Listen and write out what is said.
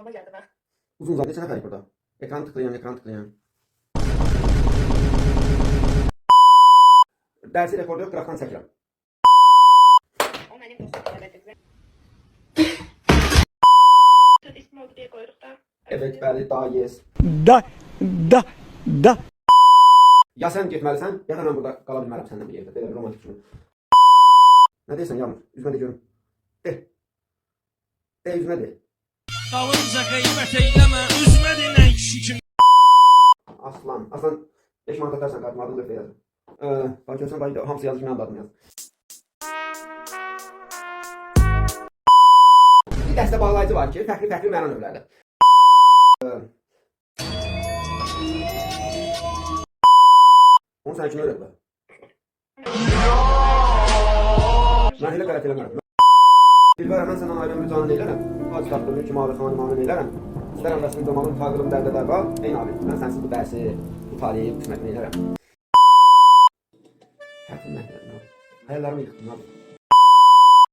Yanıma geldi ben. Uzun zaten ne kadar burada? Ekran tıklayan. Dersi rekordu yok, graftan çəkirəm. O benim dostum söyledik. İsmi oldu diye koyduk da. Evet, bəli, da, yes. Da. Ya sən getməlisən, ya da mən burada qala bilmərəm səndən bir yerdə. Belə bir romantik kimi. Nə deyirsən Yağmur? Üzmə de görüm. De. De, üzmə de. Dalınca qeybət eyləmə, üzmə dinə kişi kimi. Aslan 5 manat atarsan kartımı adını da yazın. Bak görsən, bak hamısı yazır, mənim adımı yaz. Bir dəstə bağlayıcı var ki, fərqli məna növlərdir. Onu sən kimi öyrətmə. Mən elə qələt eləmərəm. Dilbərə, mən səndən ayrım rücanı neylərəm? Hacı tapdığım ki, mavi xanı neylərəm? İstərəm rəsmi zamanın tağırım dərdə qal. Eyni abi, mən sənsiz bu dərsi, bu taliyi, bu qismətini neylərəm. Həyatım mən elədim abi. Hayallarımı yıxdım abi.